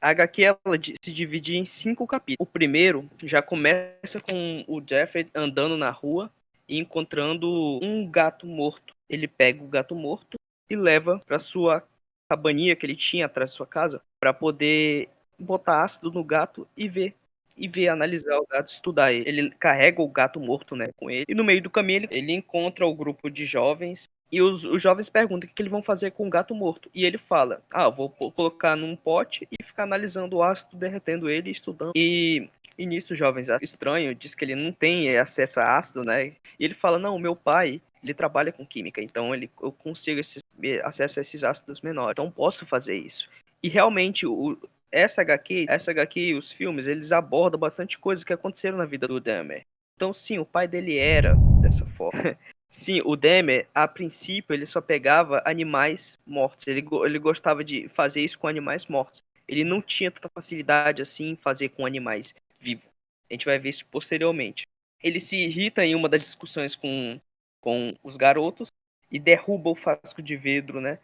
A HQ ela se divide em 5 capítulos. O primeiro já começa com o Jeffrey andando na rua e encontrando um gato morto. Ele pega o gato morto e leva para sua cabaninha que ele tinha atrás da sua casa para poder botar ácido no gato e ver, analisar o gato, estudar ele. Ele carrega o gato morto, né, com ele. E no meio do caminho ele encontra o grupo de jovens e os jovens perguntam o que eles vão fazer com o gato morto. E ele fala, vou colocar num pote e ficar analisando o ácido, derretendo ele e estudando. E nisso, os jovens acham estranho, diz que ele não tem acesso a ácido, né? E ele fala, não, meu pai, ele trabalha com química, então eu consigo acesso a esses ácidos menores, então posso fazer isso. E realmente, essa HQ e os filmes, eles abordam bastante coisas que aconteceram na vida do Dahmer. Então, sim, o pai dele era dessa forma. Sim, o Dahmer, a princípio, ele só pegava animais mortos. Ele gostava de fazer isso com animais mortos. Ele não tinha tanta facilidade assim em fazer com animais vivos. A gente vai ver isso posteriormente. Ele se irrita em uma das discussões com os garotos e derruba o frasco de vidro, né?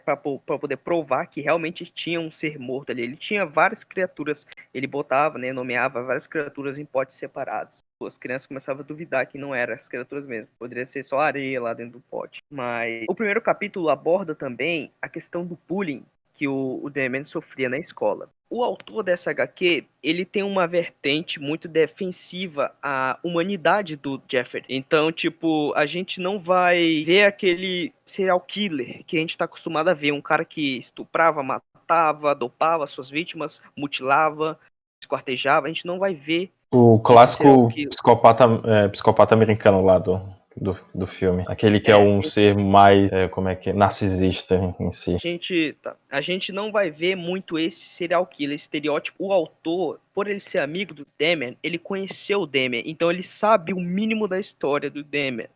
Para poder provar que realmente tinha um ser morto ali. Ele tinha várias criaturas, ele botava, né, nomeava várias criaturas em potes separados. As crianças começavam a duvidar que não eram as criaturas mesmo. Poderia ser só areia lá dentro do pote. Mas o primeiro capítulo aborda também a questão do bullying que o Damian sofria na escola. O autor dessa HQ, ele tem uma vertente muito defensiva à humanidade do Jeffrey. Então, tipo, a gente não vai ver aquele serial killer que a gente está acostumado a ver. Um cara que estuprava, matava, dopava suas vítimas, mutilava, esquartejava. A gente não vai ver O esse serial clássico killer. psicopata americano lá do filme. Aquele que é É, um ser mais, narcisista em si. a gente não vai ver muito esse serial killer, estereótipo. O autor, por ele ser amigo do Damian, ele conheceu o Damian, então ele sabe o mínimo da história do Damian.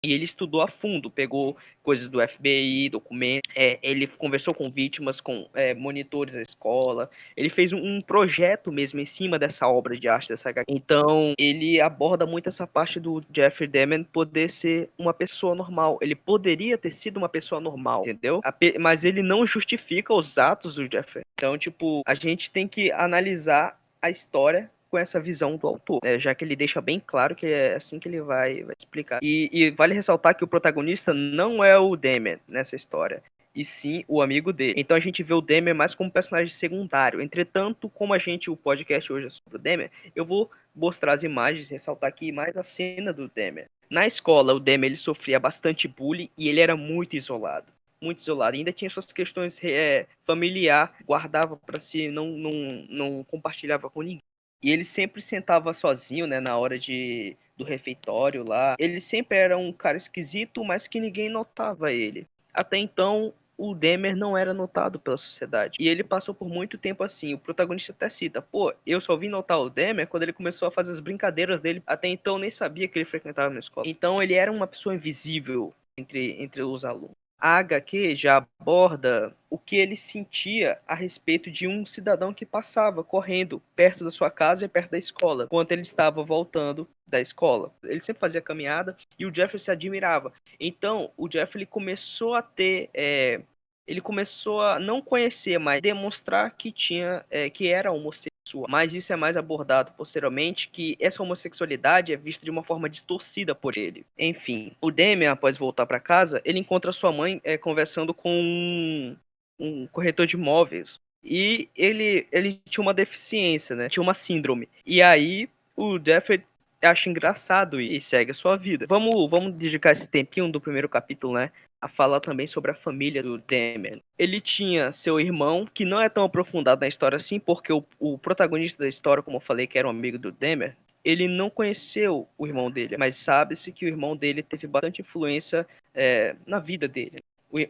E ele estudou a fundo, pegou coisas do FBI, documentos, ele conversou com vítimas, com monitores da escola, ele fez um projeto mesmo em cima dessa obra de arte, dessa HQ. Então, ele aborda muito essa parte do Jeffrey Dahmer poder ser uma pessoa normal. Ele poderia ter sido uma pessoa normal, entendeu? Mas ele não justifica os atos do Jeffrey. Então, tipo, a gente tem que analisar a história com essa visão do autor, né? Já que ele deixa bem claro que é assim que ele vai explicar. E vale ressaltar que o protagonista não é o Damian nessa história, e sim o amigo dele. Então a gente vê o Damian mais como personagem secundário. Entretanto, como o podcast hoje é sobre o Damian, eu vou mostrar as imagens, ressaltar aqui mais a cena do Damian. Na escola, o Damian ele sofria bastante bullying e ele era muito isolado. Muito isolado. Ainda tinha suas questões familiar, guardava para si, não compartilhava com ninguém. E ele sempre sentava sozinho, né, na hora do refeitório lá. Ele sempre era um cara esquisito, mas que ninguém notava ele. Até então, o Dahmer não era notado pela sociedade. E ele passou por muito tempo assim. O protagonista até cita, pô, eu só vim notar o Dahmer quando ele começou a fazer as brincadeiras dele. Até então, eu nem sabia que ele frequentava na escola. Então, ele era uma pessoa invisível entre os alunos. A HQ já aborda o que ele sentia a respeito de um cidadão que passava correndo perto da sua casa e perto da escola, enquanto ele estava voltando da escola. Ele sempre fazia caminhada e o Jeffrey se admirava. Então, o Jeffrey começou a ter ele começou a não conhecer, mas demonstrar que era homossexual. Mas isso é mais abordado posteriormente, que essa homossexualidade é vista de uma forma distorcida por ele. Enfim, o Damian, após voltar para casa, ele encontra sua mãe conversando com um corretor de imóveis. E ele tinha uma deficiência, né? Tinha uma síndrome. E aí o Jeffrey acha engraçado e segue a sua vida. Vamos dedicar esse tempinho do primeiro capítulo, né? A falar também sobre a família do Damian. Ele tinha seu irmão, que não é tão aprofundado na história assim, porque o protagonista da história, como eu falei, que era um amigo do Damian, ele não conheceu o irmão dele, mas sabe-se que o irmão dele teve bastante influência na vida dele.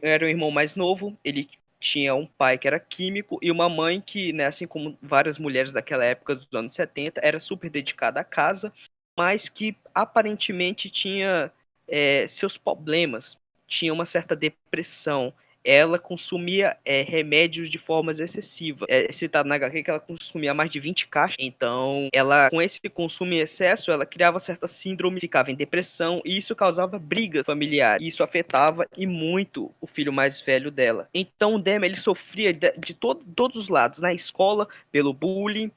Era o irmão mais novo, ele tinha um pai que era químico e uma mãe que, né, assim como várias mulheres daquela época dos anos 70, era super dedicada à casa, mas que aparentemente tinha seus problemas, tinha uma certa depressão. ela consumia remédios de formas excessivas. É citado na HQ que ela consumia mais de 20 caixas. Então, ela, com esse consumo em excesso, ela criava certa síndrome, ficava em depressão, e isso causava brigas familiares. E isso afetava e muito o filho mais velho dela. Então, o Demi, ele sofria de todos os lados. Na escola, pelo bullying,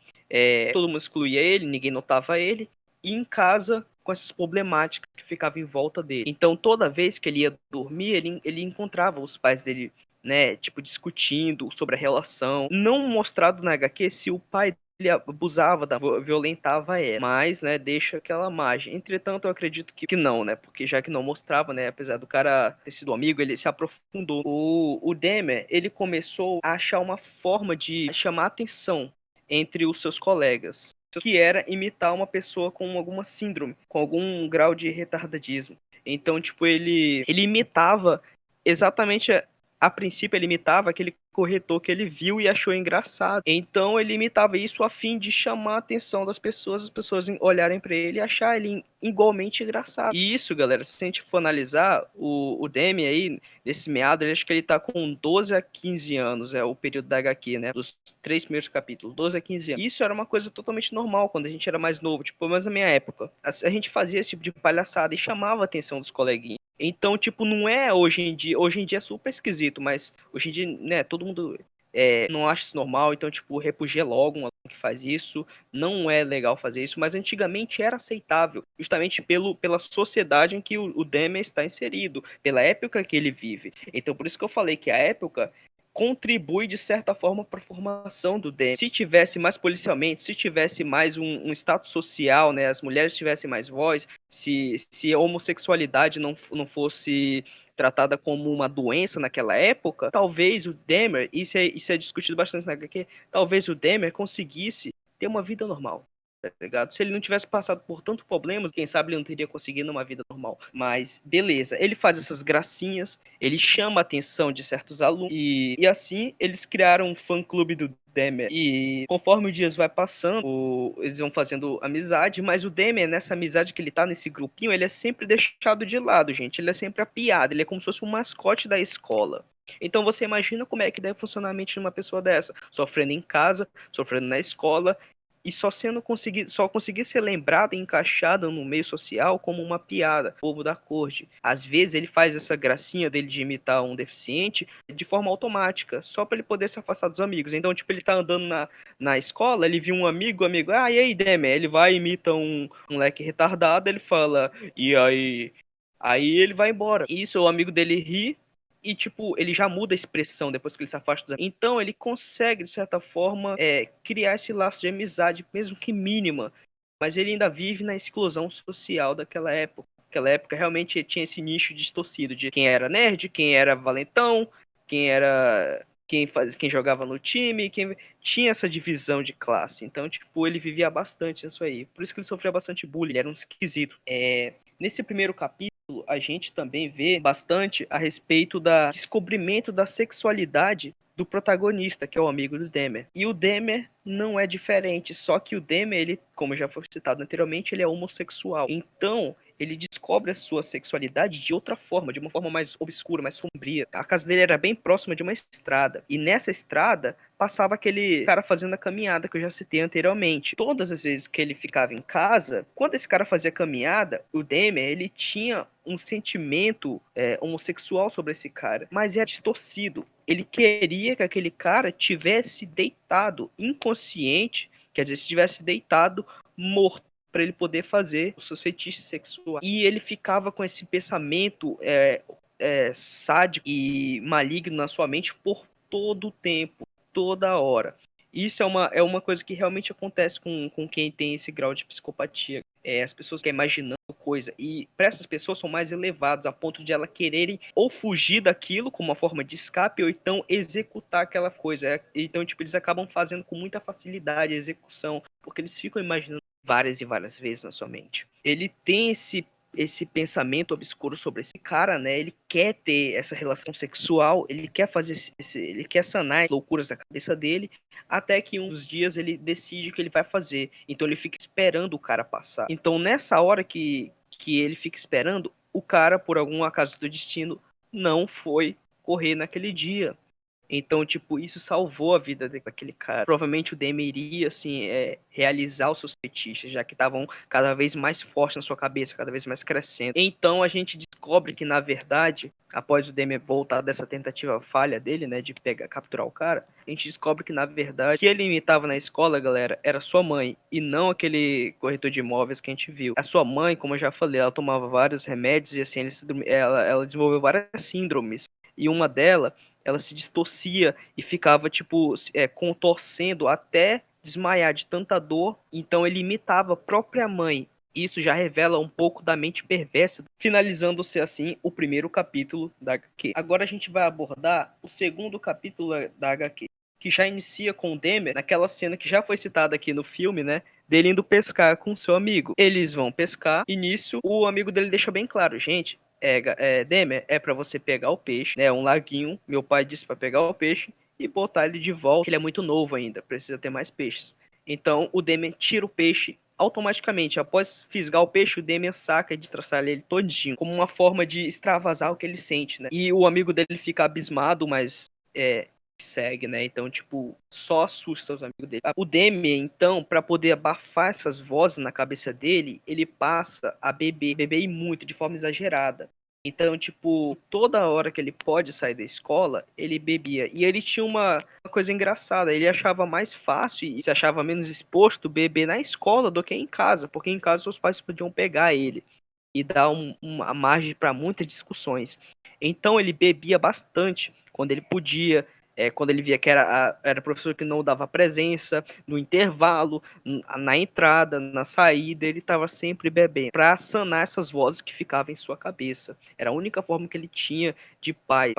todo mundo excluía ele, ninguém notava ele. E em casa, com essas problemáticas que ficavam em volta dele. Então, toda vez que ele ia dormir, ele encontrava os pais dele, né, tipo, discutindo sobre a relação. Não mostrado na HQ se o pai dele abusava, violentava ela, mas, né, deixa aquela margem. Entretanto, eu acredito que não, né, porque já que não mostrava, né, apesar do cara ter sido amigo, ele se aprofundou. O Demer, ele começou a achar uma forma de chamar atenção entre os seus colegas, que era imitar uma pessoa com alguma síndrome, com algum grau de retardadismo. Então, tipo, ele imitava exatamente, a princípio ele imitava aquele corretor que ele viu e achou engraçado. Então ele imitava isso a fim de chamar a atenção das pessoas, as pessoas olharem para ele e achar ele igualmente engraçado. E isso, galera, se a gente for analisar, o Demi aí, nesse meado, ele acho que ele tá com 12 a 15 anos, é o período da HQ, né? Dos 3 primeiros capítulos, 12 a 15 anos. Isso era uma coisa totalmente normal quando a gente era mais novo, tipo, pelo menos na minha época. A gente fazia esse tipo de palhaçada e chamava a atenção dos coleguinhas. Então, tipo, não é hoje em dia. Hoje em dia é super esquisito, mas hoje em dia, né, todo mundo não acha isso normal. Então, tipo, repudia logo um aluno que faz isso. Não é legal fazer isso, mas antigamente era aceitável, justamente pela sociedade em que o Demi está inserido, pela época que ele vive. Então, por isso que eu falei que a época contribui de certa forma para a formação do Demi. Se tivesse mais policiamento, se tivesse mais um status social, né, as mulheres tivessem mais voz, se a homossexualidade não fosse tratada como uma doença naquela época, talvez o Demer, isso é discutido bastante na HQ, talvez o Demer conseguisse ter uma vida normal. Tá ligado? Se ele não tivesse passado por tanto problemas, quem sabe ele não teria conseguido uma vida normal. Mas beleza, ele faz essas gracinhas, ele chama a atenção de certos alunos e assim eles criaram um fã-clube do Demer. E conforme os dias vai passando, eles vão fazendo amizade, mas o Demer, nessa amizade que ele tá, nesse grupinho, ele é sempre deixado de lado, gente. Ele é sempre a piada, ele é como se fosse um mascote da escola. Então você imagina como é que deve funcionar a mente de uma pessoa dessa, sofrendo em casa, sofrendo na escola e só conseguir ser lembrado e encaixado no meio social como uma piada, povo da corte. Às vezes ele faz essa gracinha dele de imitar um deficiente de forma automática, só para ele poder se afastar dos amigos. Então, tipo, ele tá andando na escola, ele viu um amigo, e aí, Demi? Ele vai e imita um moleque retardado, ele fala, e aí? Aí ele vai embora. Isso, o amigo dele ri, e, tipo, ele já muda a expressão depois que ele se afasta dos amigos. Então, ele consegue, de certa forma, criar esse laço de amizade, mesmo que mínima. Mas ele ainda vive na exclusão social daquela época. Naquela época, realmente, tinha esse nicho distorcido de quem era nerd, quem era valentão, quem era... Quem jogava no time, quem tinha essa divisão de classe. Então, tipo, ele vivia bastante isso aí. Por isso que ele sofria bastante bullying, ele era um esquisito. Nesse primeiro capítulo, a gente também vê bastante a respeito do descobrimento da sexualidade do protagonista, que é o amigo do Demer. E o Demer não é diferente, só que o Demer, ele, como já foi citado anteriormente, ele é homossexual. Então, ele descobre a sua sexualidade de outra forma, de uma forma mais obscura, mais sombria. A casa dele era bem próxima de uma estrada, e nessa estrada passava aquele cara fazendo a caminhada que eu já citei anteriormente. Todas as vezes que ele ficava em casa, quando esse cara fazia a caminhada, o Demer, ele tinha um sentimento homossexual sobre esse cara, mas era distorcido. Ele queria que aquele cara tivesse deitado inconsciente, quer dizer, se tivesse deitado morto, para ele poder fazer os seus feitiços sexuais. E ele ficava com esse pensamento sádico e maligno na sua mente por todo o tempo, toda hora. Isso é uma coisa que realmente acontece com quem tem esse grau de psicopatia. As pessoas que imaginando coisa. E para essas pessoas são mais elevados, a ponto de elas quererem ou fugir daquilo como uma forma de escape, ou então executar aquela coisa. Então, tipo, eles acabam fazendo com muita facilidade a execução, porque eles ficam imaginando várias e várias vezes na sua mente. Ele tem esse pensamento obscuro sobre esse cara, né? Ele quer ter essa relação sexual, ele quer fazer ele quer sanar as loucuras da cabeça dele, até que um dos dias ele decide que ele vai fazer. Então ele fica esperando o cara passar. Então nessa hora que ele fica esperando, o cara, por algum acaso do destino, não foi ocorrer naquele dia. Então, tipo, isso salvou a vida daquele cara. Provavelmente o Demi iria, assim, realizar os seus fetiches, já que estavam cada vez mais fortes na sua cabeça, cada vez mais crescendo. Então a gente descobre que, na verdade, após o Demi voltar dessa tentativa falha dele, né, de capturar o cara, a gente descobre que, na verdade, o que ele imitava na escola, galera, era sua mãe, e não aquele corretor de imóveis que a gente viu. A sua mãe, como eu já falei, ela tomava vários remédios e, assim, ela desenvolveu várias síndromes. E uma delas, ela se distorcia e ficava, tipo, contorcendo até desmaiar de tanta dor. Então ele imitava a própria mãe. Isso já revela um pouco da mente perversa, finalizando-se assim o primeiro capítulo da HQ. Agora a gente vai abordar o segundo capítulo da HQ, que já inicia com o Demer, naquela cena que já foi citada aqui no filme, né? Dele indo pescar com seu amigo. Eles vão pescar e nisso o amigo dele deixa bem claro, gente, Demer, é para você pegar o peixe, né? Um laguinho. Meu pai disse para pegar o peixe e botar ele de volta. Ele é muito novo ainda, precisa ter mais peixes. Então o Demer tira o peixe automaticamente. Após fisgar o peixe, o Demer saca e destraçalha ele todinho, como uma forma de extravasar o que ele sente, né? E o amigo dele fica abismado, mas segue, né? Então, tipo, só assusta os amigos dele. O Demi, então, para poder abafar essas vozes na cabeça dele, ele passa a beber e muito, de forma exagerada. Então, tipo, toda hora que ele pode sair da escola, ele bebia. E ele tinha uma coisa engraçada, ele achava mais fácil e se achava menos exposto beber na escola do que em casa, porque em casa seus pais podiam pegar ele e dar uma margem para muitas discussões. Então ele bebia bastante quando ele podia, quando ele via que era professor que não dava presença, no intervalo, na entrada, na saída, ele estava sempre bebendo, para sanar essas vozes que ficavam em sua cabeça. Era a única forma que ele tinha de paz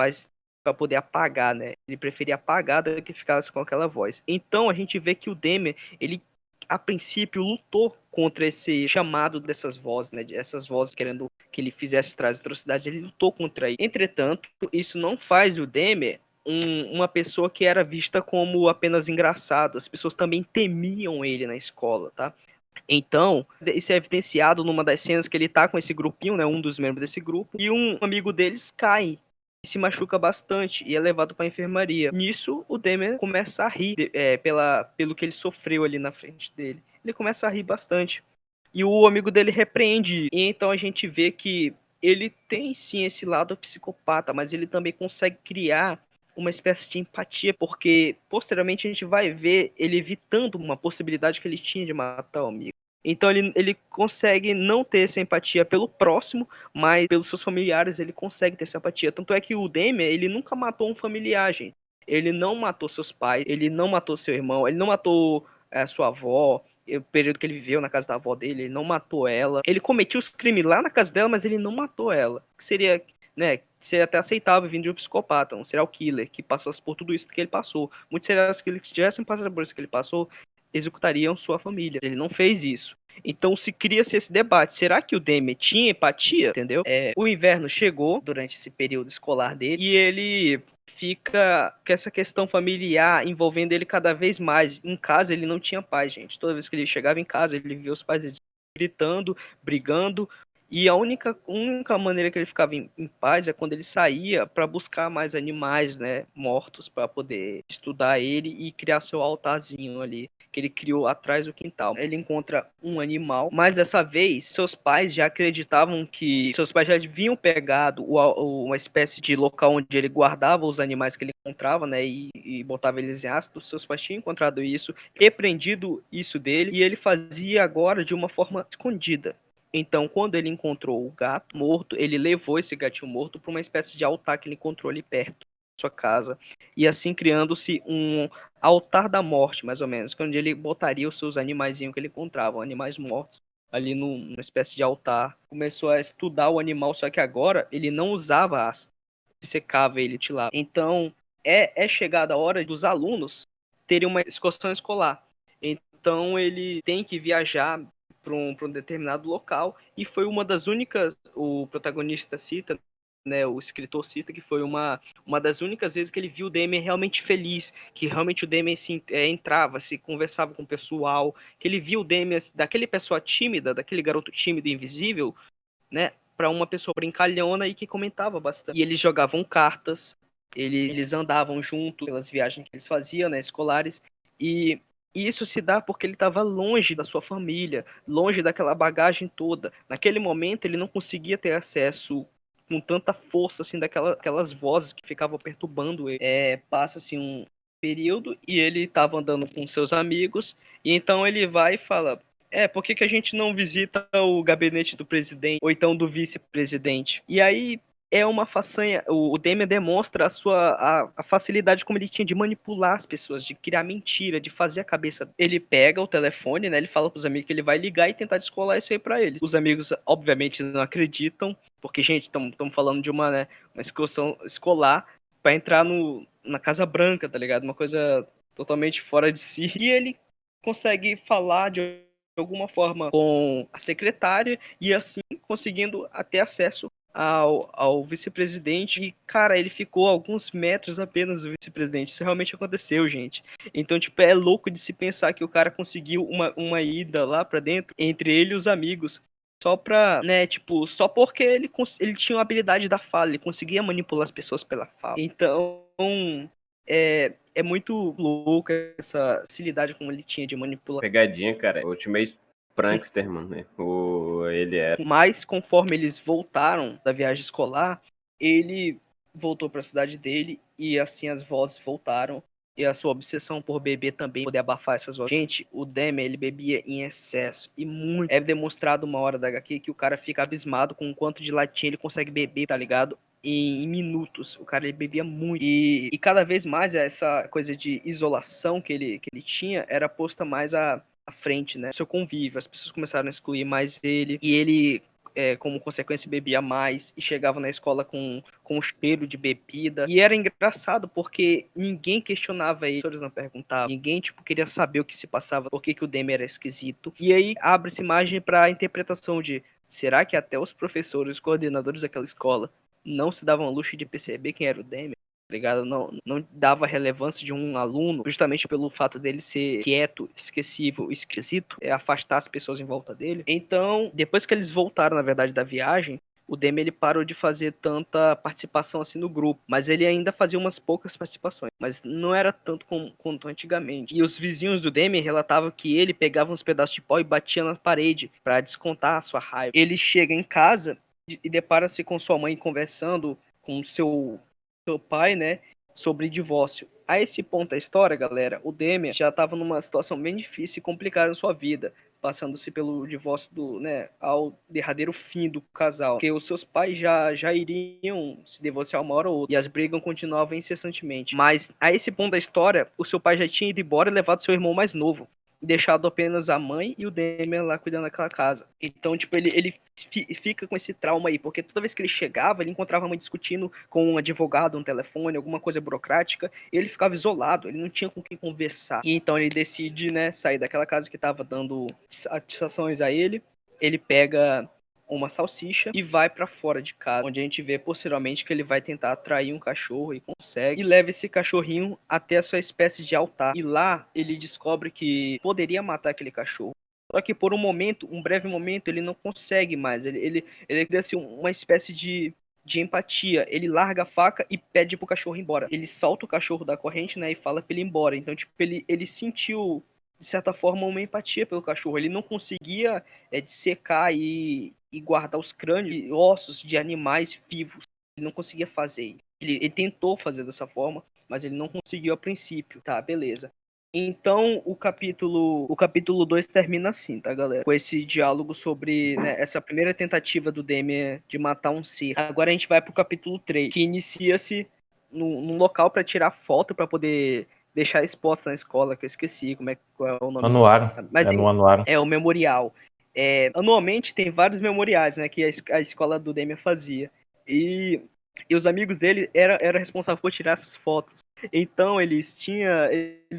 para poder apagar, né? Ele preferia apagar do que ficasse com aquela voz. Então a gente vê que o Demer, ele a princípio lutou contra esse chamado dessas vozes, né? Essas vozes querendo que ele fizesse traz atrocidades, ele lutou contra isso. Entretanto, isso não faz o Demer uma pessoa que era vista como apenas engraçado. As pessoas também temiam ele na escola, tá? Então, isso é evidenciado numa das cenas que ele tá com esse grupinho, né? Um dos membros desse grupo, e um amigo deles cai e se machuca bastante e é levado para a enfermaria. Nisso, o Demer começa a rir pelo que ele sofreu ali na frente dele. Ele começa a rir bastante. E o amigo dele repreende. E então a gente vê que ele tem sim esse lado psicopata, mas ele também consegue criar uma espécie de empatia, porque posteriormente a gente vai ver ele evitando uma possibilidade que ele tinha de matar o amigo. Então ele consegue não ter essa empatia pelo próximo, mas pelos seus familiares ele consegue ter essa empatia. Tanto é que o Demer, ele nunca matou um familiar, gente. Ele não matou seus pais, ele não matou seu irmão, ele não matou sua avó, o período que ele viveu na casa da avó dele, ele não matou ela. Ele cometia os crimes lá na casa dela, mas ele não matou ela. Que seria, né, seria até aceitável vindo de um psicopata, um serial killer, que passasse por tudo isso que ele passou. Muitos serial killers que tivessem passado por isso que ele passou, executariam sua família. Ele não fez isso. Então se cria-se esse debate. Será que o Demi tinha empatia? Entendeu? O inverno chegou durante esse período escolar dele e ele fica com essa questão familiar envolvendo ele cada vez mais. Em casa ele não tinha paz, gente. Toda vez que ele chegava em casa, ele via os pais gritando, brigando. E a única maneira que ele ficava em paz é quando ele saía para buscar mais animais, né, mortos, para poder estudar ele e criar seu altarzinho ali, que ele criou atrás do quintal. Ele encontra um animal, mas dessa vez seus pais já acreditavam que seus pais já haviam pegado uma espécie de local onde ele guardava os animais que ele encontrava, né, e botava eles em ácido. Seus pais tinham encontrado isso, repreendido isso dele, e ele fazia agora de uma forma escondida. Então, quando ele encontrou o gato morto, ele levou esse gatinho morto para uma espécie de altar que ele encontrou ali perto da sua casa. E assim criando-se um altar da morte, mais ou menos, onde ele botaria os seus animaizinhos que ele encontrava, animais mortos, ali numa espécie de altar. Começou a estudar o animal, só que agora ele não usava ácido, secava ele de lá. Então, é chegada a hora dos alunos terem uma excursão escolar. Então, ele tem que viajar para um determinado local, e foi uma das únicas, o protagonista cita, né, o escritor cita que foi uma das únicas vezes que ele viu o Demian realmente feliz, que realmente o Demian entrava, se conversava com o pessoal, que ele viu o Demian daquele pessoa tímida, daquele garoto tímido e invisível, né, para uma pessoa brincalhona e que comentava bastante. E eles jogavam cartas, Eles andavam junto pelas viagens que eles faziam, né, escolares, e isso se dá porque ele estava longe da sua família, longe daquela bagagem toda. Naquele momento ele não conseguia ter acesso com tanta força assim daquelas vozes que ficavam perturbando ele. Passa assim um período e ele estava andando com seus amigos e então ele vai e fala: por que a gente não visita o gabinete do presidente ou então do vice-presidente? E aí é uma façanha. O Damian demonstra a facilidade como ele tinha de manipular as pessoas, de criar mentira, de fazer a cabeça. Ele pega o telefone, né? Ele fala pros amigos que ele vai ligar e tentar descolar isso aí pra eles. Os amigos, obviamente, não acreditam, porque, gente, estamos falando de uma, né, uma excursão escolar pra entrar na Casa Branca, tá ligado? Uma coisa totalmente fora de si. E ele consegue falar de alguma forma com a secretária e assim conseguindo até acesso ao vice-presidente e, cara, ele ficou a alguns metros apenas do vice-presidente. Isso realmente aconteceu, gente. Então, tipo, é louco de se pensar que o cara conseguiu uma ida lá pra dentro entre ele e os amigos. Só pra, né, tipo, só porque ele tinha uma habilidade da fala, ele conseguia manipular as pessoas pela fala. Então, é muito louco essa facilidade como ele tinha de manipular. Pegadinha, cara. Ultimate Prankster, mano. Né? Ele era. Mas conforme eles voltaram da viagem escolar, ele voltou para a cidade dele e assim as vozes voltaram. E a sua obsessão por beber também, poder abafar essas vozes. Gente, o Damian, ele bebia em excesso. E muito. É demonstrado uma hora da HQ que o cara fica abismado com o quanto de latinha ele consegue beber, tá ligado? Em minutos. O cara ele bebia muito. E cada vez mais essa coisa de isolação que ele tinha era posta mais à frente, né? Seu convívio. As pessoas começaram a excluir mais ele. E ele, como consequência, bebia mais. E chegava na escola com cheiro de bebida. E era engraçado porque ninguém questionava ele. Os professores não perguntavam. Ninguém, tipo, queria saber o que se passava. Por que o Damian era esquisito. E aí abre-se margem para a interpretação de: será que até os professores, os coordenadores daquela escola não se davam ao luxo de perceber quem era o Damian? Ligado? Não dava relevância de um aluno justamente pelo fato dele ser quieto, esquecível, esquisito, afastar as pessoas em volta dele. Então, depois que eles voltaram, na verdade, da viagem, o Damian ele parou de fazer tanta participação assim no grupo, mas ele ainda fazia umas poucas participações, mas não era tanto quanto antigamente. E os vizinhos do Damian relatavam que ele pegava uns pedaços de pau e batia na parede para descontar a sua raiva. Ele chega em casa e depara-se com sua mãe conversando com seu pai, né, sobre divórcio. A esse ponto da história, galera, o Damian já estava numa situação bem difícil e complicada na sua vida, passando-se pelo divórcio ao derradeiro fim do casal, porque os seus pais já iriam se divorciar uma hora ou outra, e as brigas continuavam incessantemente. Mas a esse ponto da história, o seu pai já tinha ido embora e levado seu irmão mais novo, deixado apenas a mãe e o Damian lá cuidando daquela casa. Então, tipo, ele fica com esse trauma aí, porque toda vez que ele chegava, ele encontrava a mãe discutindo com um advogado, um telefone, alguma coisa burocrática, e ele ficava isolado, ele não tinha com quem conversar. E então ele decide, né, sair daquela casa que estava dando satisfações a ele. Ele pega uma salsicha e vai pra fora de casa, onde a gente vê posteriormente que ele vai tentar atrair um cachorro e consegue, e leva esse cachorrinho até a sua espécie de altar, e lá ele descobre que poderia matar aquele cachorro, só que por um breve momento, ele não consegue mais, ele cria assim, uma espécie de empatia. Ele larga a faca e pede pro cachorro ir embora. Ele solta o cachorro da corrente, né, e fala pra ele ir embora. Então, tipo, ele sentiu, de certa forma, uma empatia pelo cachorro. Ele não conseguia dissecar e guardar os crânios e ossos de animais vivos. Ele não conseguia fazer isso. Ele tentou fazer dessa forma, mas ele não conseguiu a princípio. Tá, beleza. Então o capítulo 2 termina assim, tá, galera? Com esse diálogo sobre, né, essa primeira tentativa do Damian de matar um ser. Agora a gente vai pro capítulo 3, que inicia-se num local para tirar foto para poder deixar exposta na escola, que eu esqueci qual é o nome disso. Anuário. Mas No anuário. é o memorial. Anualmente tem vários memoriais, né, que a escola do Damian fazia. E os amigos dele era responsável por tirar essas fotos. Então eles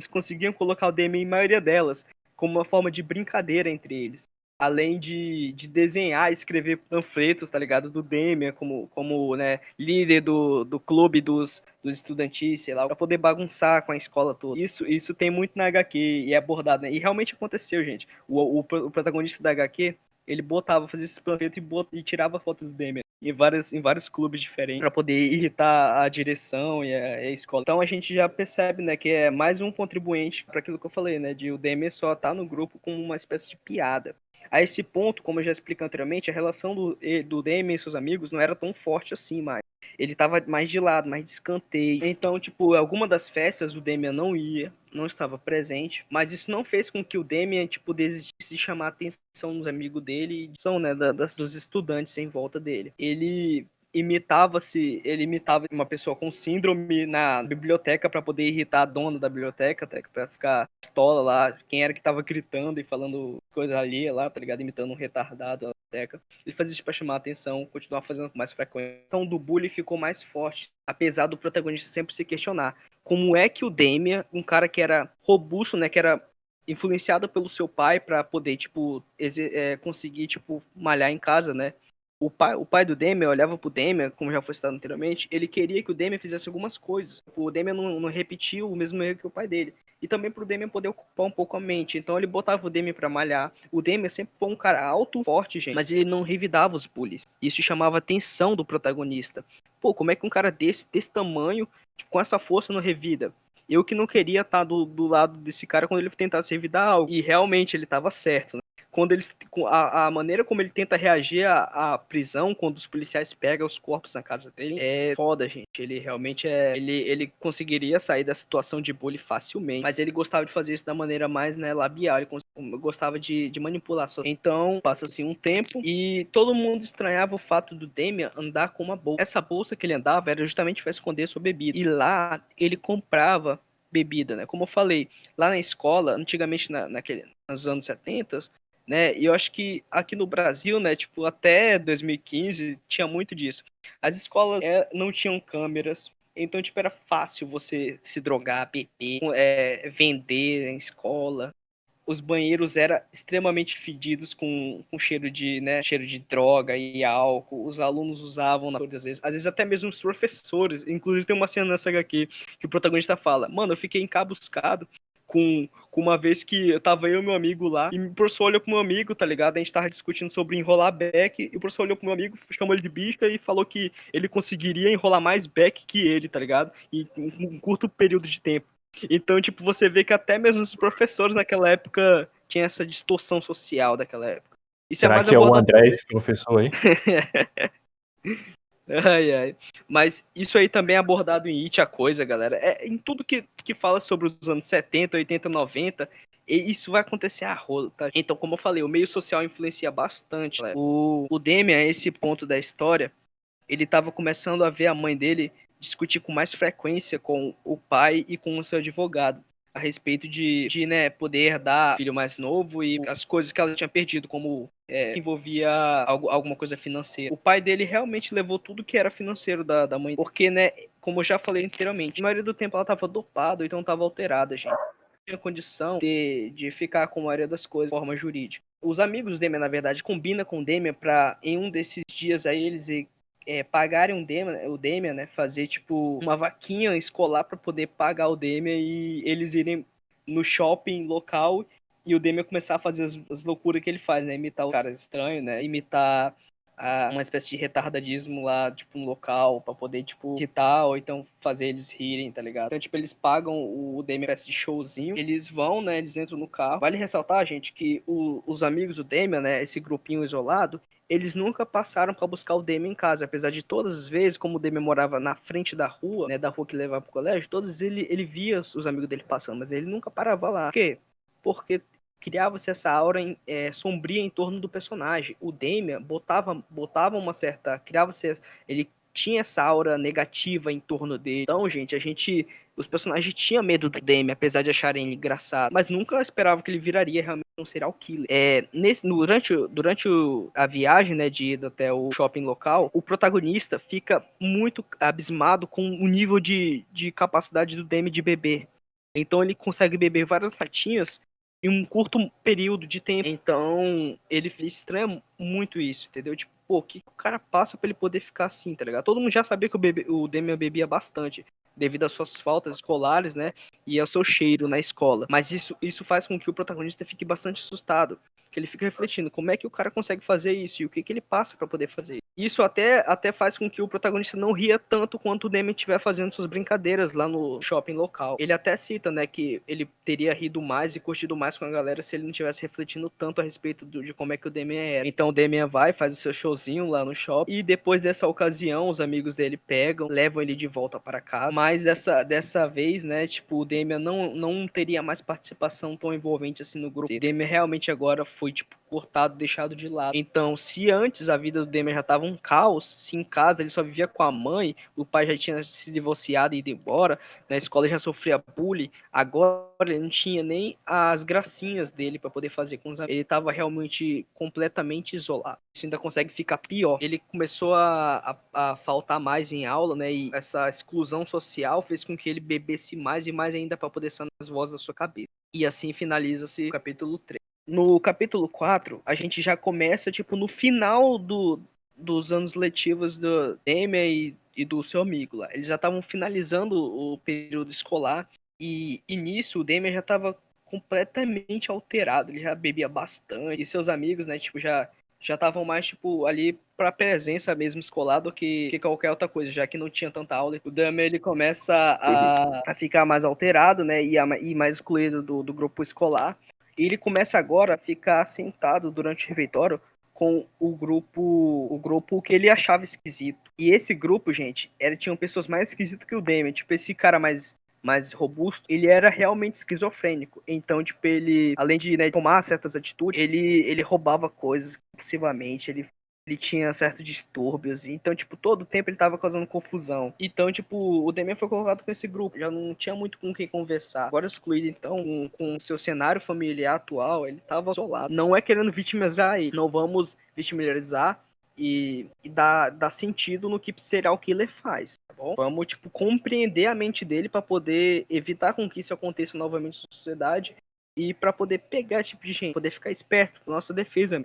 conseguiam colocar o Damian em maioria delas, como uma forma de brincadeira entre eles. Além de desenhar e escrever panfletos, tá ligado? Do Damian como né, líder do clube dos estudantis, sei lá, pra poder bagunçar com a escola toda. Isso tem muito na HQ e é abordado, né? E realmente aconteceu, gente. O protagonista da HQ, ele fazia esse panfleto e tirava foto do Damian. em vários clubes diferentes para poder irritar a direção e a escola. Então a gente já percebe, né, que é mais um contribuinte para aquilo que eu falei, né, de o Demian só tá no grupo como uma espécie de piada. A esse ponto, como eu já expliquei anteriormente, a relação do Demian e seus amigos não era tão forte assim mais. Ele tava mais de lado, mais de escanteio. Então, tipo, alguma das festas o Demian não ia, não estava presente, mas isso não fez com que o Demian, tipo, desistisse de chamar a atenção dos amigos dele e são, né, dos estudantes em volta dele. Ele imitava uma pessoa com síndrome na biblioteca para poder irritar a dona da biblioteca, tá, para ficar pistola lá, quem era que tava gritando e falando coisa ali lá, tá ligado? Imitando um retardado na biblioteca. Ele fazia isso pra chamar a atenção, continuava fazendo com mais frequência. Então do bullying ficou mais forte, apesar do protagonista sempre se questionar como é que o Demian, um cara que era robusto, né, que era influenciado pelo seu pai para poder, tipo, conseguir, tipo, malhar em casa, né? O pai do Demian olhava pro Demian, como já foi citado anteriormente, ele queria que o Demian fizesse algumas coisas. O Demian não repetiu o mesmo erro que o pai dele. E também pro Demian poder ocupar um pouco a mente. Então ele botava o Demian pra malhar. O Demian sempre foi um cara alto, forte, gente, mas ele não revidava os bullies. Isso chamava a atenção do protagonista. Pô, como é que um cara desse tamanho, com essa força, não revida? Eu que não queria estar do lado desse cara quando ele tentasse revidar algo. E realmente ele estava certo, né? Quando a maneira como ele tenta reagir à prisão, quando os policiais pegam os corpos na casa dele, é foda, gente. Ele realmente ele conseguiria sair da situação de bullying facilmente, mas ele gostava de fazer isso da maneira mais, né, labial. Ele gostava de manipular. Então, passa-se um tempo e todo mundo estranhava o fato do Demian andar com uma bolsa. Essa bolsa que ele andava era justamente para esconder sua bebida. E lá ele comprava bebida, né? Como eu falei, lá na escola, antigamente nos anos 70, né? E eu acho que aqui no Brasil, né, tipo, até 2015 tinha muito disso. As escolas não tinham câmeras, então, tipo, era fácil você se drogar, beber, vender em escola. Os banheiros eram extremamente fedidos com cheiro cheiro de droga e álcool. Os alunos usavam às vezes até mesmo os professores. Inclusive tem uma cena nessa HQ que o protagonista fala: mano, eu fiquei encabuscado com uma vez que eu tava eu e meu amigo lá, e o professor olhou pro meu amigo, tá ligado? A gente tava discutindo sobre enrolar back, e o professor olhou pro meu amigo, chamou ele de bicha e falou que ele conseguiria enrolar mais back que ele, tá ligado? Em um curto período de tempo. Então, tipo, você vê que até mesmo os professores naquela época tinham essa distorção social daquela época. Isso é Será mais que é o abordado. André, esse professor aí? Ai, ai. Mas isso aí também é abordado em It, a coisa, galera. Em tudo que fala sobre os anos 70, 80, 90, e isso vai acontecer a rodo, tá? Então, como eu falei, o meio social influencia bastante. Galera. O Demian, a esse ponto da história, ele estava começando a ver a mãe dele discutir com mais frequência com o pai e com o seu advogado a respeito de né, poder herdar o filho mais novo e as coisas que ela tinha perdido, como que envolvia alguma coisa financeira. O pai dele realmente levou tudo que era financeiro da mãe, porque, né, como eu já falei anteriormente, a maioria do tempo ela estava dopada, então estava alterada, gente. Não tinha condição de ficar com a maioria das coisas de forma jurídica. Os amigos do Demian, na verdade, combinam com o Demian para, em um desses dias aí, eles pagarem o Demian, né? Fazer tipo uma vaquinha escolar para poder pagar o Demian e eles irem no shopping local e o Demian começar a fazer as loucuras que ele faz, né? Imitar os caras estranhos, né? Imitar uma espécie de retardadismo lá, tipo, no local, pra poder, tipo, irritar ou então fazer eles rirem, tá ligado? Então, tipo, eles pagam o Demian uma espécie de showzinho, eles vão, né, eles entram no carro. Vale ressaltar, gente, que os amigos do Demian, né, esse grupinho isolado, eles nunca passaram pra buscar o Demian em casa, apesar de todas as vezes, como o Demian morava na frente da rua, né, da rua que levava pro colégio, todos ele via os amigos dele passando, mas ele nunca parava lá. Por quê? Porque criava-se essa aura sombria em torno do personagem. O Demian botava uma certa... Ele tinha essa aura negativa em torno dele. Então, gente, os personagens tinham medo do Demian, apesar de acharem ele engraçado. Mas nunca esperavam que ele viraria realmente um serial killer. Durante a viagem, né, de ida até o shopping local, o protagonista fica muito abismado com o nível de capacidade do Demian de beber. Então ele consegue beber várias latinhas em um curto período de tempo. Então, ele estranha muito isso, entendeu? Tipo, pô, o que o cara passa pra ele poder ficar assim, tá ligado? Todo mundo já sabia que o Demian bebia bastante, devido às suas faltas escolares, né? E ao seu cheiro na escola. Mas isso faz com que o protagonista fique bastante assustado. Que ele fica refletindo como é que o cara consegue fazer isso e o que ele passa pra poder fazer isso. Isso até faz com que o protagonista não ria tanto quanto o Demian estiver fazendo suas brincadeiras lá no shopping local. Ele até cita, né, que ele teria rido mais e curtido mais com a galera se ele não tivesse refletindo tanto a respeito de como é que o Demian era. Então o Demian vai, faz o seu showzinho lá no shopping, e depois dessa ocasião, os amigos dele pegam, levam ele de volta para casa. Mas dessa vez, né, tipo, o Demian não teria mais participação tão envolvente assim no grupo. O Demian realmente agora foi, tipo, cortado, deixado de lado. Então, se antes a vida do Demian já tava um caos, se em casa ele só vivia com a mãe, o pai já tinha se divorciado e ido embora, na escola ele já sofria bullying, agora ele não tinha nem as gracinhas dele para poder fazer com os amigos. Ele tava realmente completamente isolado. Isso ainda consegue ficar pior. Ele começou a faltar mais em aula, né? E essa exclusão social fez com que ele bebesse mais e mais ainda para poder sanar as vozes da sua cabeça. E assim finaliza-se o capítulo 3. No capítulo 4, a gente já começa, tipo, no final dos anos letivos do Demian e do seu amigo lá. Eles já estavam finalizando o período escolar e nisso o Demian já estava completamente alterado. Ele já bebia bastante e seus amigos, né, tipo, já estavam mais, tipo, ali pra presença mesmo escolar do que qualquer outra coisa, já que não tinha tanta aula. O Damian, ele começa a ficar mais alterado, né, e mais excluído do grupo escolar. E ele começa agora a ficar sentado durante o refeitório com o grupo que ele achava esquisito. E esse grupo, gente, tinham pessoas mais esquisitas que o Damian. Tipo, esse cara mais robusto, ele era realmente esquizofrênico. Então, tipo, ele, além de, né, tomar certas atitudes, ele roubava coisas compulsivamente, ele tinha certos distúrbios, então, tipo, todo o tempo ele tava causando confusão. Então, tipo, o Demian foi colocado com esse grupo, já não tinha muito com quem conversar. Agora excluído, então, com o seu cenário familiar atual, ele tava isolado. Não é querendo vitimizar ele, não vamos vitimizar e dar sentido no que serial killer faz, tá bom? Vamos, tipo, compreender a mente dele para poder evitar com que isso aconteça novamente na sociedade e para poder pegar esse tipo de gente, poder ficar esperto com nossa defesa.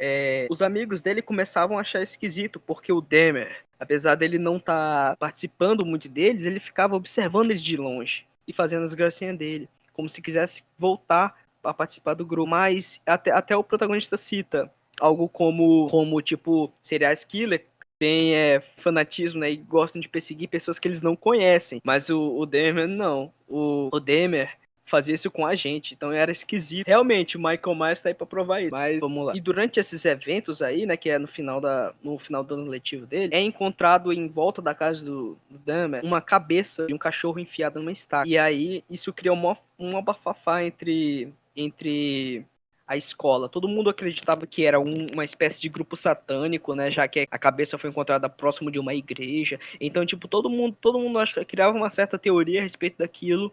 Os amigos dele começavam a achar esquisito, porque o Dahmer, apesar dele não estar participando muito deles, ele ficava observando eles de longe e fazendo as gracinhas dele, como se quisesse voltar para participar do grupo. Mas até o protagonista cita algo como tipo, serial killer tem fanatismo, né, e gostam de perseguir pessoas que eles não conhecem. Mas o Dahmer não. O Dahmer fazia isso com a gente, então era esquisito. Realmente, o Michael Myers tá aí pra provar isso. Mas vamos lá. E durante esses eventos aí, né, que é no final do ano letivo dele, é encontrado em volta da casa do Dahmer uma cabeça de um cachorro enfiada numa estaca. E aí, isso criou uma bafafá entre a escola. Todo mundo acreditava que era uma espécie de grupo satânico, né? Já que a cabeça foi encontrada próximo de uma igreja. Então, tipo, todo mundo criava uma certa teoria a respeito daquilo,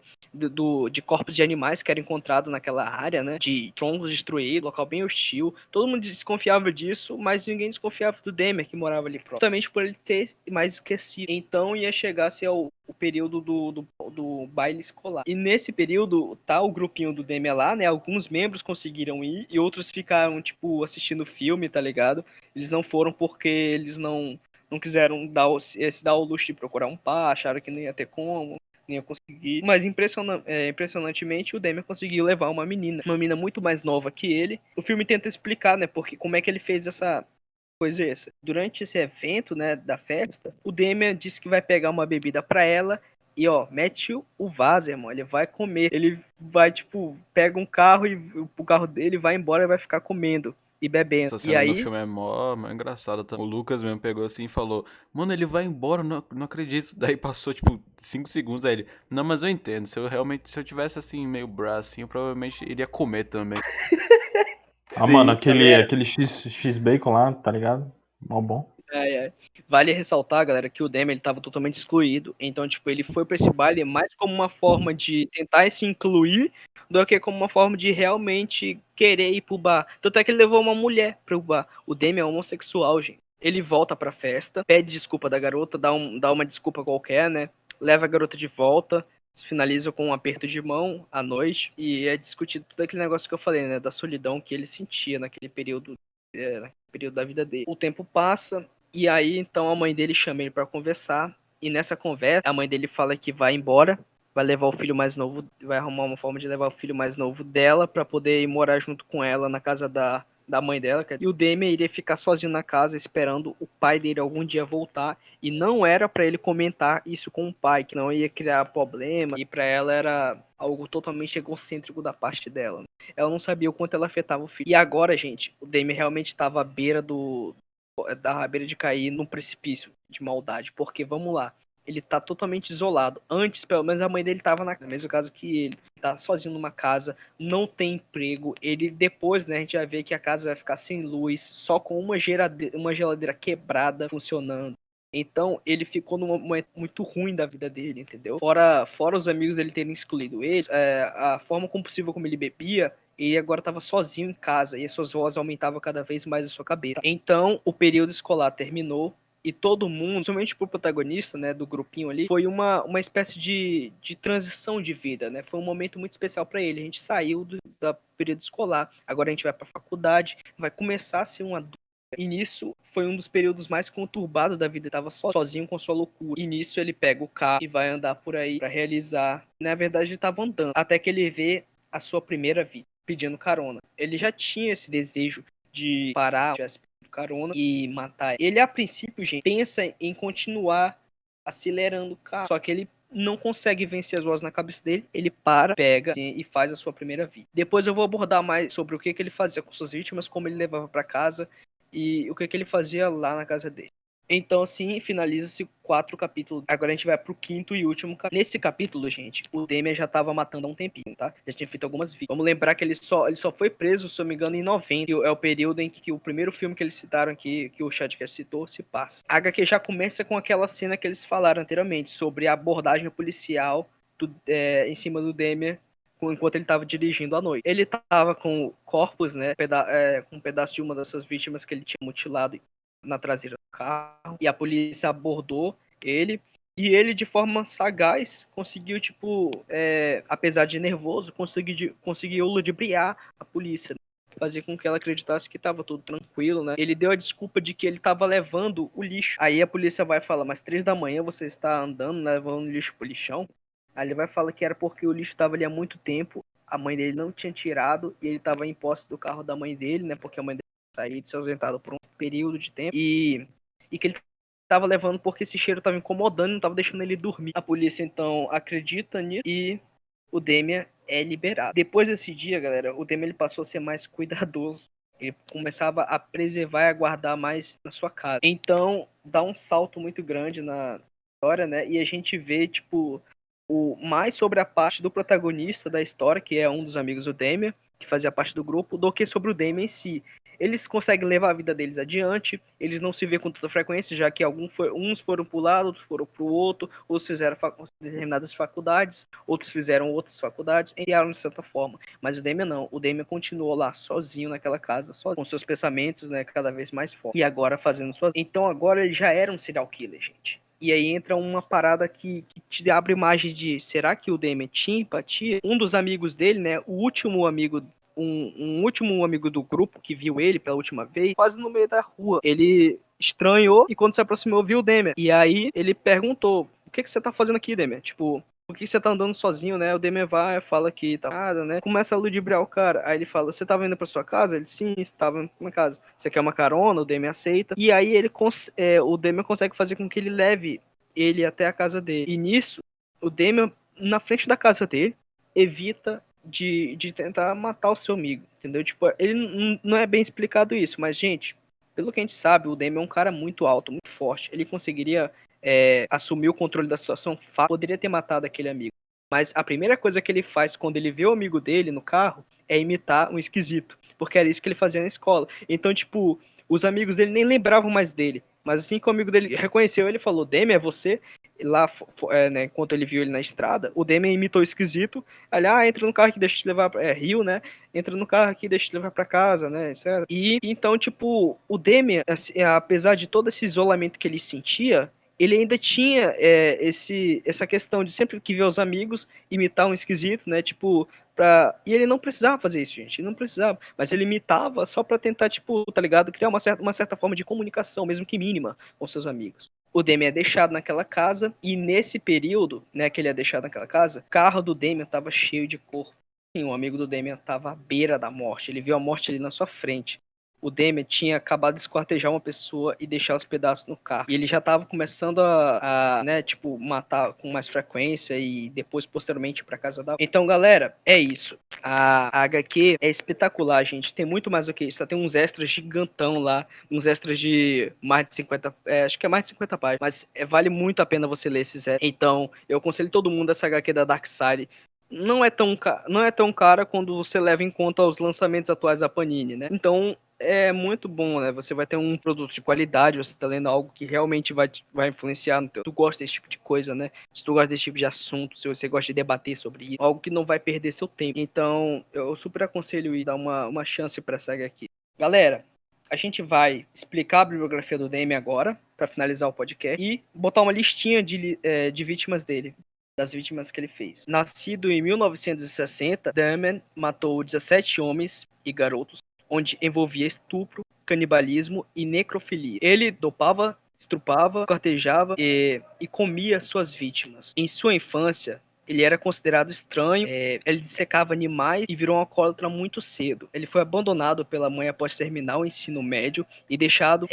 de corpos de animais que eram encontrados naquela área, né? De troncos destruídos, local bem hostil. Todo mundo desconfiava disso, mas ninguém desconfiava do Dahmer, que morava ali próximo. Justamente por ele ter mais esquecido. Então ia chegar a ser o período do baile escolar. E nesse período, tá o grupinho do Dahmer lá, né? Alguns membros conseguiram ir e outros ficaram, tipo, assistindo filme, tá ligado? Eles não foram porque eles não quiseram se dar o luxo de procurar um par, acharam que não ia ter como, não ia conseguir. Mas impressionantemente, o Dahmer conseguiu levar uma menina muito mais nova que ele. O filme tenta explicar, né, porque como é que ele fez essa coisa essa. Durante esse evento, né, da festa, o Damian disse que vai pegar uma bebida pra ela e, ó, mete o vaso, irmão. Ele vai comer. Ele vai, tipo, pega um carro e o carro dele vai embora e vai ficar comendo e bebendo. Essa E cena do aí, filme é mó engraçada. O Lucas mesmo pegou assim e falou: Mano, ele vai embora, não acredito. Daí passou tipo 5 segundos. Aí ele: Não, mas eu entendo. Se eu tivesse assim, meio braço, assim, eu provavelmente iria comer também. Ah, mano, galera, aquele X-Bacon lá, tá ligado? Mó bom. vale ressaltar, galera, que o Damian ele tava totalmente excluído. Então, tipo, ele foi pra esse baile mais como uma forma de tentar se incluir do que como uma forma de realmente querer ir pro bar. Tanto é que ele levou uma mulher pro bar. O Damian é homossexual, gente. Ele volta pra festa, pede desculpa da garota, dá uma desculpa qualquer, né? Leva a garota de volta, finaliza com um aperto de mão à noite e é discutido tudo aquele negócio que eu falei, né? Da solidão que ele sentia naquele período da vida dele. O tempo passa, e aí, então, a mãe dele chama ele pra conversar. E nessa conversa, a mãe dele fala que vai embora, vai levar o filho mais novo, vai arrumar uma forma de levar o filho mais novo dela pra poder ir morar junto com ela na casa da da mãe dela, e o Damian iria ficar sozinho na casa esperando o pai dele algum dia voltar, e não era pra ele comentar isso com o pai, que não ia criar problema, e pra ela era algo totalmente egocêntrico da parte dela, né? Ela não sabia o quanto ela afetava o filho. E agora, gente, o Damian realmente estava à beira da beira de cair num precipício de maldade, porque vamos lá, ele tá totalmente isolado. Antes, pelo menos, a mãe dele tava na mesma casa que ele. Tá sozinho numa casa, não tem emprego. Ele depois, né, a gente vai ver que a casa vai ficar sem luz, só com uma geladeira quebrada funcionando. Então, ele ficou num momento muito ruim da vida dele, entendeu? Fora os amigos ele terem excluído ele, a forma compulsiva como ele bebia, ele agora estava sozinho em casa e as suas vozes aumentavam cada vez mais a sua cabeça. Então, o período escolar terminou e todo mundo, somente pro protagonista, né, do grupinho ali, foi uma espécie de transição de vida, né? Foi um momento muito especial para ele. A gente saiu do período escolar, agora a gente vai para a faculdade, vai começar a ser um adulto. E nisso foi um dos períodos mais conturbados da vida. Ele estava sozinho com sua loucura. E nisso ele pega o carro e vai andar por aí para realizar. Na verdade, ele estava andando até que ele vê a sua primeira vida, pedindo carona. Ele já tinha esse desejo de parar, tivesse pedido carona e matar. Ele, a princípio, gente, pensa em continuar acelerando o carro. Só que ele não consegue vencer as vozes na cabeça dele, ele para, pega assim, e faz a sua primeira vítima. Depois eu vou abordar mais sobre o que ele fazia com suas vítimas, como ele levava para casa e o que ele fazia lá na casa dele. Então, assim, finaliza-se 4 capítulos. Agora a gente vai pro 5º e último capítulo. Nesse capítulo, gente, o Damian já tava matando há um tempinho, tá? Já tinha feito algumas vítimas. Vamos lembrar que ele só foi preso, se eu não me engano, em 90. É o período em que o primeiro filme que eles citaram aqui, que o Shadcast citou, se passa. A HQ já começa com aquela cena que eles falaram anteriormente, sobre a abordagem policial em cima do Damian enquanto ele estava dirigindo à noite. Ele estava com corpos, né, com um pedaço de uma dessas vítimas que ele tinha mutilado na traseira do carro, e a polícia abordou ele, e ele, de forma sagaz, conseguiu, apesar de nervoso, conseguiu ludibriar a polícia, né? Fazer com que ela acreditasse que estava tudo tranquilo, né? Ele deu a desculpa de que ele estava levando o lixo. Aí a polícia vai falar, mas 3 da manhã você está andando, levando lixo pro lixão? Aí ele vai falar que era porque o lixo estava ali há muito tempo, a mãe dele não tinha tirado, e ele estava em posse do carro da mãe dele, né? Porque a mãe dele sair de ser ausentado por um período de tempo, e que ele estava levando porque esse cheiro estava incomodando e não estava deixando ele dormir. A polícia então acredita nisso e o Damian é liberado. Depois desse dia, galera, o Damian ele passou a ser mais cuidadoso. Ele começava a preservar e a guardar mais na sua casa. Então, dá um salto muito grande na história, né? E a gente vê, mais sobre a parte do protagonista da história, que é um dos amigos do Damian, que fazia parte do grupo, do que sobre o Damian em si. Eles conseguem levar a vida deles adiante, eles não se vê com tanta frequência, já que uns foram para um lado, outros foram para o outro, outros fizeram determinadas faculdades, outros fizeram outras faculdades, e de certa forma. Mas o Damian não, o Damian continuou lá sozinho naquela casa, só com seus pensamentos, né, cada vez mais fortes, e agora fazendo suas... Então agora ele já era um serial killer, gente. E aí entra uma parada que te abre imagem de, será que o Damian tinha empatia? Um dos amigos dele, né, o último amigo, um último amigo do grupo que viu ele pela última vez, quase no meio da rua, ele estranhou e quando se aproximou viu o Damian. E aí ele perguntou, o que você tá fazendo aqui, Damian? Tipo, por que você tá andando sozinho, né? O Damian vai, fala que tá nada, né? Começa a ludibriar o cara. Aí ele fala, você tava indo pra sua casa? Ele, sim, estava indo pra minha casa. Você quer uma carona? O Damian aceita. E aí o Damian consegue fazer com que ele leve ele até a casa dele. E nisso, o Damian, na frente da casa dele, evita de tentar matar o seu amigo, entendeu? Tipo, ele não é bem explicado isso, mas, gente, pelo que a gente sabe, o Damian é um cara muito alto, muito forte. Ele conseguiria assumir o controle da situação, poderia ter matado aquele amigo. Mas a primeira coisa que ele faz quando ele vê o amigo dele no carro é imitar um esquisito, porque era isso que ele fazia na escola. Então, tipo, os amigos dele nem lembravam mais dele. Mas assim que o amigo dele reconheceu, ele falou, Damian, é você? E lá, né, enquanto ele viu ele na estrada, o Damian imitou o esquisito. Ele, entra no carro aqui, deixa eu te levar Rio, né? Entra no carro aqui, deixa eu te levar pra casa, né? Certo? E então, tipo, o Damian, assim, apesar de todo esse isolamento que ele sentia, ele ainda tinha essa questão de sempre que ver os amigos imitar um esquisito, né? Tipo, e ele não precisava fazer isso, gente. Ele não precisava. Mas ele imitava só pra tentar, tipo, tá ligado? Criar uma certa forma de comunicação, mesmo que mínima, com seus amigos. O Damian é deixado naquela casa, e nesse período, né, que ele é deixado naquela casa, o carro do Damian tava cheio de corpo. Sim, um amigo do Damian tava à beira da morte. Ele viu a morte ali na sua frente. o Dahmer tinha acabado de esquartejar uma pessoa e deixar os pedaços no carro. E ele já estava começando né, tipo, matar com mais frequência e depois, posteriormente, ir pra casa da... Então, galera, é isso. A HQ é espetacular, gente. Tem muito mais do que isso. Tem uns extras gigantão lá, uns extras de mais de 50, acho que é mais de 50 páginas, mas vale muito a pena você ler esses extras. Então, eu aconselho todo mundo essa HQ da Darkseid. Não é tão cara quando você leva em conta os lançamentos atuais da Panini, né? Então, é muito bom, né? Você vai ter um produto de qualidade, você tá lendo algo que realmente vai influenciar no teu... Tu gosta desse tipo de coisa, né? Se tu gosta desse tipo de assunto, se você gosta de debater sobre isso, algo que não vai perder seu tempo. Então, eu super aconselho ir dar uma chance pra essa HQ. Galera, a gente vai explicar a bibliografia do Dahmer agora, pra finalizar o podcast, e botar uma listinha de vítimas dele. Das vítimas que ele fez. Nascido em 1960, Dahmer matou 17 homens e garotos, onde envolvia estupro, canibalismo e necrofilia. Ele dopava, estrupava, cortejava e comia suas vítimas. Em sua infância, ele era considerado estranho, ele dissecava animais e virou um alcoólatra muito cedo. Ele foi abandonado pela mãe após terminar o ensino médio e deixado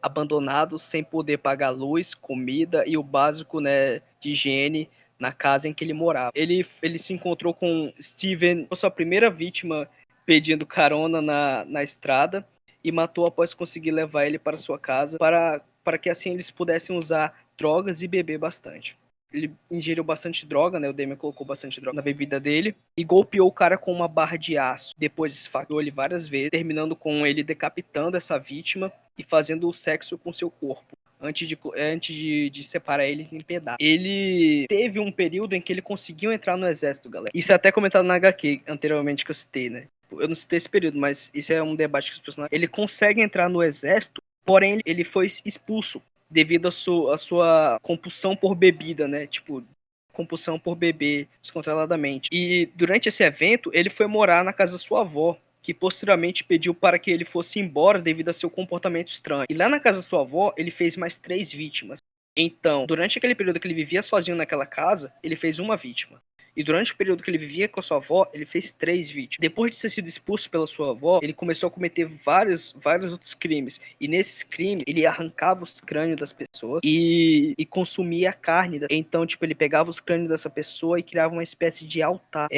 abandonado sem poder pagar luz, comida e o básico, né, de higiene na casa em que ele morava. Ele se encontrou com Steven, sua primeira vítima, pedindo carona na estrada, e matou após conseguir levar ele para sua casa para que assim eles pudessem usar drogas e beber bastante. Ele ingeriu bastante droga, né? O Dahmer colocou bastante droga na bebida dele e golpeou o cara com uma barra de aço. Depois esfaqueou ele várias vezes, terminando com ele decapitando essa vítima e fazendo o sexo com seu corpo. Antes de separar eles em pedaços. Ele teve um período em que ele conseguiu entrar no exército, galera. Isso é até comentado na HQ anteriormente que eu citei, né? Eu não citei esse período, mas isso é um debate que os personagens... Ele consegue entrar no exército, porém ele foi expulso devido à sua compulsão por bebida, né? Tipo, compulsão por beber descontroladamente. E durante esse evento, ele foi morar na casa da sua avó, que posteriormente pediu para que ele fosse embora devido a seu comportamento estranho. E lá na casa da sua avó, ele fez mais 3 vítimas. Então, durante aquele período que ele vivia sozinho naquela casa, ele fez uma vítima. E durante o período que ele vivia com a sua avó, ele fez 3 vítimas. Depois de ter sido expulso pela sua avó, ele começou a cometer vários outros crimes. E nesses crimes, ele arrancava os crânios das pessoas e consumia a carne. Então, tipo, ele pegava os crânios dessa pessoa e criava uma espécie de altar.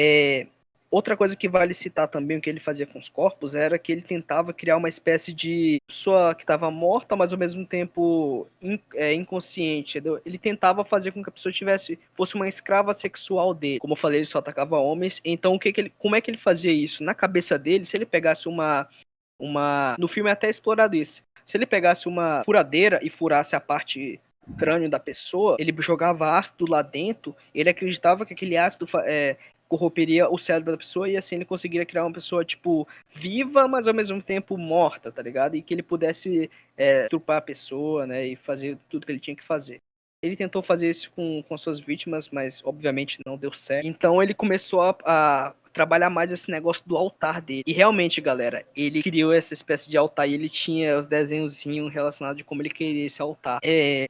Outra coisa que vale citar também, o que ele fazia com os corpos, era que ele tentava criar uma espécie de pessoa que estava morta, mas ao mesmo tempo inconsciente, entendeu? Ele tentava fazer com que a pessoa fosse uma escrava sexual dele. Como eu falei, ele só atacava homens. Então, como é que ele fazia isso? Na cabeça dele, se ele pegasse no filme é até explorado isso. Se ele pegasse uma furadeira e furasse a parte crânio da pessoa, ele jogava ácido lá dentro, ele acreditava que aquele ácido corromperia o cérebro da pessoa e assim ele conseguiria criar uma pessoa, tipo, viva, mas ao mesmo tempo morta, tá ligado? E que ele pudesse estrupar a pessoa, né, e fazer tudo que ele tinha que fazer. Ele tentou fazer isso com suas vítimas, mas obviamente não deu certo. Então ele começou a trabalhar mais esse negócio do altar dele. E realmente, galera, ele criou essa espécie de altar e ele tinha os desenhozinhos relacionados de como ele queria esse altar.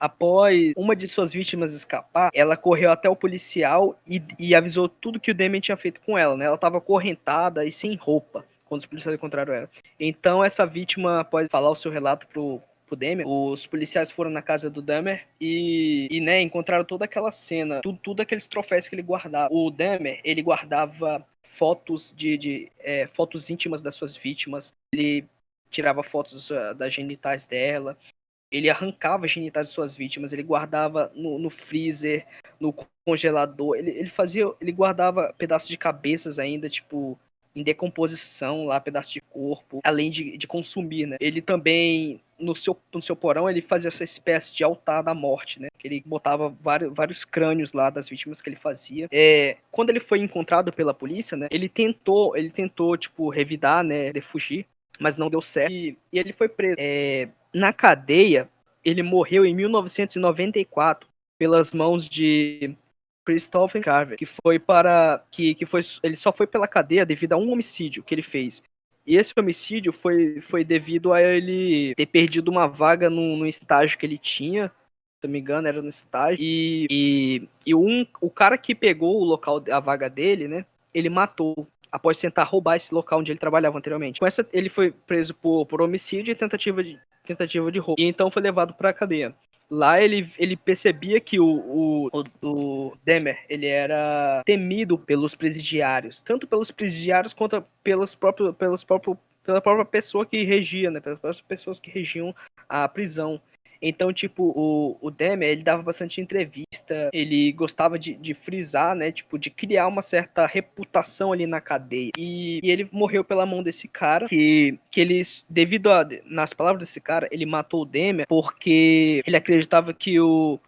Após uma de suas vítimas escapar, ela correu até o policial e avisou tudo que o Dahmer tinha feito com ela, né? Ela estava acorrentada e sem roupa quando os policiais encontraram ela. Então essa vítima, após falar o seu relato pro Dahmer, os policiais foram na casa do Dahmer e né, encontraram toda aquela cena, tudo aqueles troféus que ele guardava. O Dahmer, ele guardava fotos fotos íntimas das suas vítimas, ele tirava fotos das genitais dela, ele arrancava as genitais de suas vítimas, ele guardava no freezer, no congelador, ele guardava pedaços de cabeças ainda, tipo, em decomposição lá, pedaços de corpo, além de consumir, né? Ele também, no seu porão, ele fazia essa espécie de altar da morte, né? Que ele botava vários crânios lá das vítimas que ele fazia. Quando ele foi encontrado pela polícia, né? Ele tentou, tipo, revidar, né? De fugir, mas não deu certo. E ele foi preso. Na cadeia, ele morreu em 1994 pelas mãos de Christopher Carver, ele só foi pela cadeia devido a um homicídio que ele fez. E esse homicídio foi devido a ele ter perdido uma vaga no estágio que ele tinha, se não me engano, era no estágio. E o cara que pegou o local, a vaga dele, né? Ele matou após tentar roubar esse local onde ele trabalhava anteriormente. Com essa, ele foi preso por homicídio e tentativa de roubo. E então foi levado para a cadeia. Lá ele percebia que o Demer, ele era temido pelos presidiários, tanto pelos presidiários quanto pela própria pessoa que regia, né, pelas próprias pessoas que regiam a prisão. Então, tipo, o Demer, ele dava bastante entrevista, ele gostava de frisar, né, tipo, de criar uma certa reputação ali na cadeia. E ele morreu pela mão desse cara, que eles, nas palavras desse cara, ele matou o Demer porque ele acreditava que o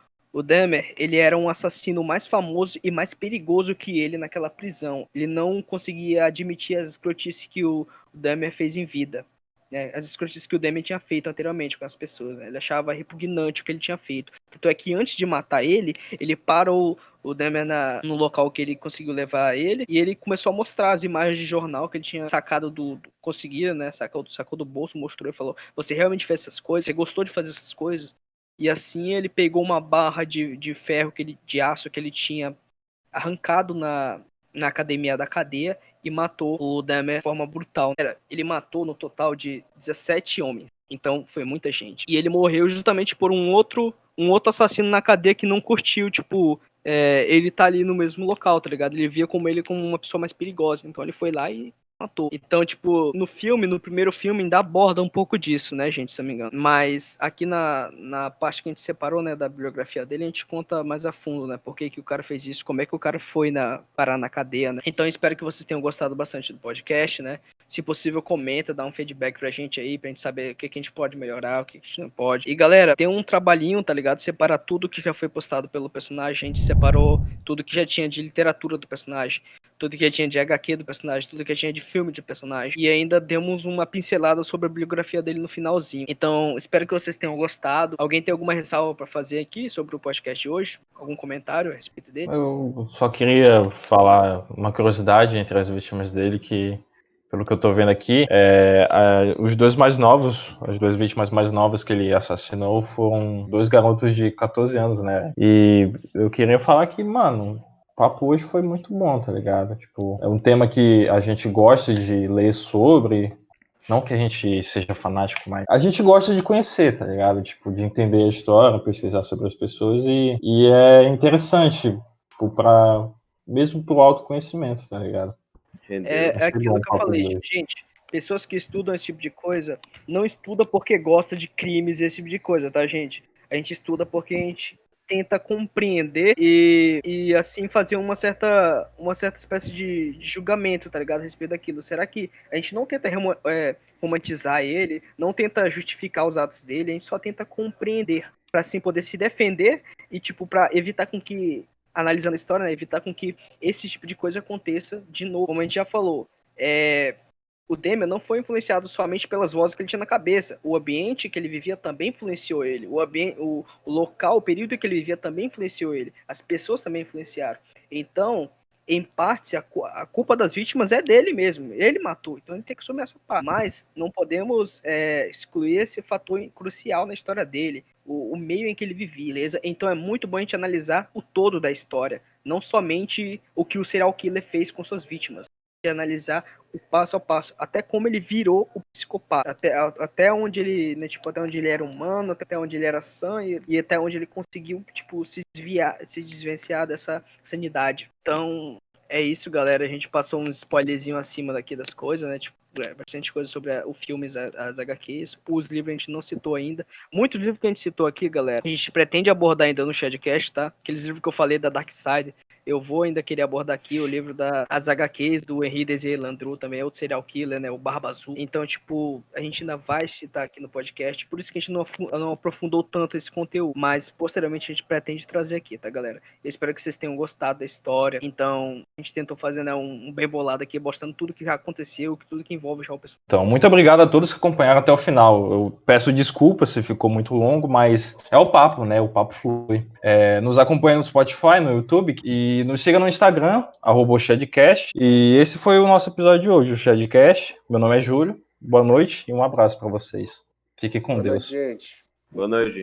Demer, ele era um assassino mais famoso e mais perigoso que ele naquela prisão. Ele não conseguia admitir as escrotices que o Demer fez em vida, né, as escrotices que o Demian tinha feito anteriormente com as pessoas, né? Ele achava repugnante o que ele tinha feito. Tanto é que antes de matar ele parou o Demian no local que ele conseguiu levar ele, e ele começou a mostrar as imagens de jornal que ele tinha sacado conseguia, né? Sacou do bolso, mostrou e falou: você realmente fez essas coisas? Você gostou de fazer essas coisas? E assim ele pegou uma barra de ferro, de aço que ele tinha arrancado na academia da cadeia e matou o Dahmer de forma brutal. Ele matou no total de 17 homens. Então foi muita gente. E ele morreu justamente por um outro assassino na cadeia que não curtiu, tipo, ele tá ali no mesmo local, tá ligado? Ele via ele como uma pessoa mais perigosa. Então ele foi lá e matou. Então, tipo, no primeiro filme, ainda aborda um pouco disso, né, gente, se eu não me engano. Mas aqui na parte que a gente separou, né, da biografia dele, a gente conta mais a fundo, né, por que o cara fez isso, como é que o cara foi parar na cadeia, né. Então, espero que vocês tenham gostado bastante do podcast, né. Se possível, comenta, dá um feedback pra gente aí, pra gente saber o que a gente pode melhorar, o que a gente não pode. E, galera, tem um trabalhinho, tá ligado? Separar tudo que já foi postado pelo personagem, a gente separou tudo que já tinha de literatura do personagem, tudo que já tinha de HQ do personagem, tudo que já tinha de filme de personagem. E ainda demos uma pincelada sobre a bibliografia dele no finalzinho. Então, espero que vocês tenham gostado. Alguém tem alguma ressalva para fazer aqui sobre o podcast de hoje? Algum comentário a respeito dele? Eu só queria falar uma curiosidade entre as vítimas dele, que, pelo que eu tô vendo aqui, os dois mais novos, as duas vítimas mais novas que ele assassinou foram dois garotos de 14 anos, né? E eu queria falar que, mano, o papo hoje foi muito bom, tá ligado? Tipo, é um tema que a gente gosta de ler sobre, não que a gente seja fanático, mas a gente gosta de conhecer, tá ligado? Tipo, de entender a história, pesquisar sobre as pessoas e é interessante, tipo, mesmo pro autoconhecimento, tá ligado? Rendeu. É Achei bom aquilo o que eu papo de falei, hoje. gente. Pessoas que estudam esse tipo de coisa não estuda porque gosta de crimes e esse tipo de coisa, tá, gente? A gente estuda porque a gente tenta compreender e assim fazer uma certa espécie de julgamento, tá ligado? A respeito daquilo. Será que a gente não tenta romantizar ele, não tenta justificar os atos dele, a gente só tenta compreender para assim poder se defender e tipo para evitar com que, analisando a história, né, evitar com que esse tipo de coisa aconteça de novo. Como a gente já falou, o Demian não foi influenciado somente pelas vozes que ele tinha na cabeça. O ambiente que ele vivia também influenciou ele. O local, o período que ele vivia também influenciou ele. As pessoas também influenciaram. Então, em parte, a culpa das vítimas é dele mesmo. Ele matou, então ele tem que assumir essa parte. Mas não podemos excluir esse fator crucial na história dele. O meio em que ele vivia, beleza? Então é muito bom a gente analisar o todo da história. Não somente o que o serial killer fez com suas vítimas. De analisar o passo a passo, até como ele virou o psicopata, até onde ele, né, tipo, até onde ele era humano, até onde ele era sã e até onde ele conseguiu, tipo, se desvencilhar dessa sanidade. Então, é isso, galera. A gente passou um spoilerzinho acima daqui das coisas, né? Tipo, bastante coisa sobre o filme, as HQs. Os livros a gente não citou ainda. Muitos livros que a gente citou aqui, galera, a gente pretende abordar ainda no Shadcast, tá? Aqueles livros que eu falei da Dark Side, eu vou ainda querer abordar aqui o livro das HQs do Henri Désiré Landru, também é outro serial killer, né? O Barba Azul. Então, tipo, a gente ainda vai citar aqui no podcast. Por isso que a gente não aprofundou tanto esse conteúdo. Mas, posteriormente, a gente pretende trazer aqui, tá, galera? Eu espero que vocês tenham gostado da história. Então, a gente tentou fazer, né, um bem bolado aqui, mostrando tudo que já aconteceu, tudo que envolve já o pessoal. Então, muito obrigado a todos que acompanharam até o final. Eu peço desculpas se ficou muito longo, mas é o papo, né? O papo flui. Nos acompanhe no Spotify, no YouTube e nos siga no Instagram, @Shadcast. E esse foi o nosso episódio de hoje, o Shadcast. Meu nome é Júlio. Boa noite e um abraço para vocês. Fique com Boa Deus. noite, gente. Boa noite.